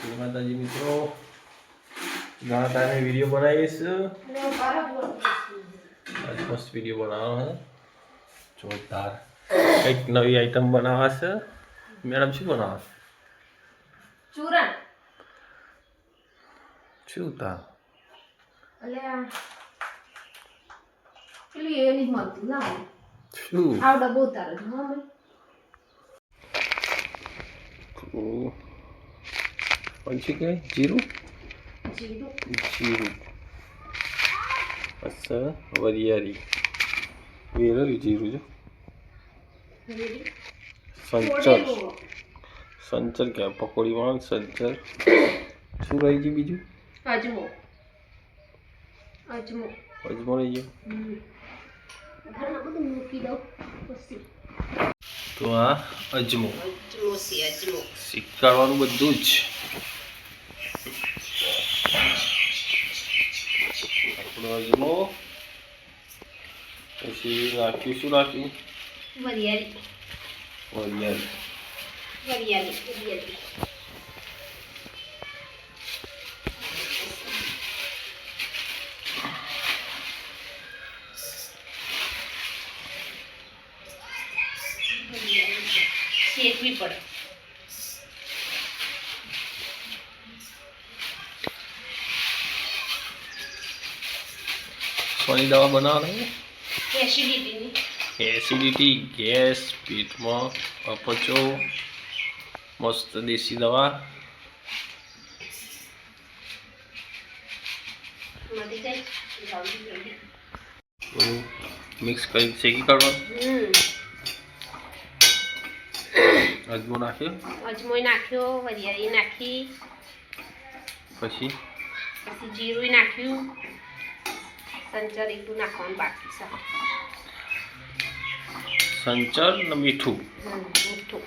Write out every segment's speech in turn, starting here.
જય માતાજી મિત્રો, ઘણા ટાઈમે વિડીયો બનાવીશ. આજ મસ્ત વિડીયો બનાવવાનો છે, જોરદાર. કંઈક નવી આઈટમ બનાવવા છે. મેડમ શું બનાવે? ચૂરણ. શું તા? અલ્યા પેલી એ નહીં મળતું ના શું આવડા બહુ તારે હા મેં પછી કે જીરું જીરું જીરું અચ્છા વરિયાળી વેરેલું જીરું જો સંચર સંચર ક્યાં પકોડી વાળ સંચર શું રહી ગયું બીજું? અજમો અજમો અજમો રહી ગયો. ઘરમાં બધું મૂકી દઉં પછી તો આ અજમો અજમો છે અજમો શીખવાડવાનું બધું જ. આપણો અજમો પછી નાખ્યું શું નાખ્યું? વરિયાળી વરિયાળી વરિયાળી શેકવી પડે. સોની દવા બનાવવાની એસિડિટીની એસિડિટી ગેસ પેટમાં અપચો મસ્ત દેશી દવા. મિક્સ કરી શેકી કાઢવાનું. અજમો નાખ્યો અજમોય નાખ્યો વરિયાળી નાખી પછી પછી જીરું નાખ્યું સંચર એટલું નાખવાનું બાકી છે. સંચર ને મીઠું. મીઠું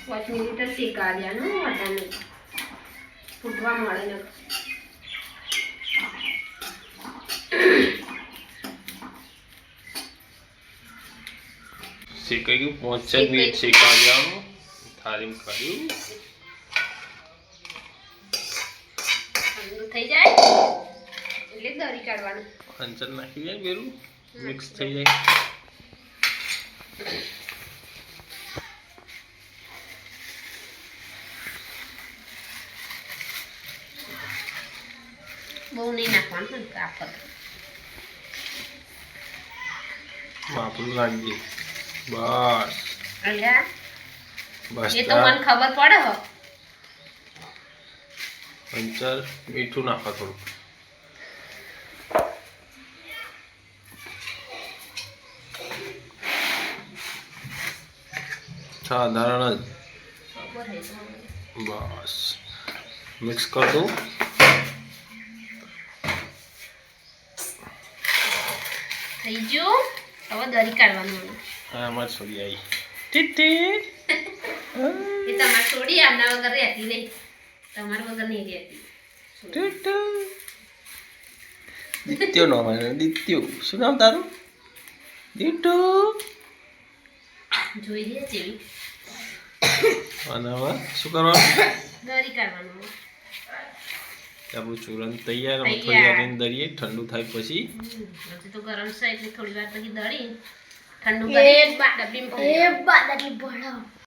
5 મિનિટ શેકાડ્યાનું વટાનું ફૂટવા મળે ને શેકાઈ ગયું. 5 મિનિટ શેકાડ્યાનું થાળીમાં કાઢ્યું. ઠંડુ થઈ જાય એટલે દરી કાઢવાનું. સંચર નાખી જાય બેરું મિક્સ થઈ જાય. બહુ નહીં નાખવાનું ને કાપડ વાપરું રાખજે બસ. અલ્યા બસ એ તો મને ખબર પડે હો. સંચર મીઠું નાખો થોડું. સાધારણ જ ખબર હે તો બસ મિક્સ કર દો. થઈ ગયું. હવે દરી કાઢવાનું. હા અમારે છોડી આવી ટીટી. એ તમારે છોડી આમના વગર રહેતી નહીં. તમારા વગર નહીં રહેતી. દિત્યો નો આવે દિત્યો. શું નામ તારું? દીટુ. જોઈ લે જેવી અને હવે શું કરવાનું? દરી કાઢવાનું. આપણું ચૂરણ તૈયાર. હવે થોડી તૈયાર. વાર દરીએ ઠંડુ થાય પછી. હજી તો ગરમ છે એટલે થોડી વાર પછી દળી ઠંડુ કરી ડબ્બીમાં ભરી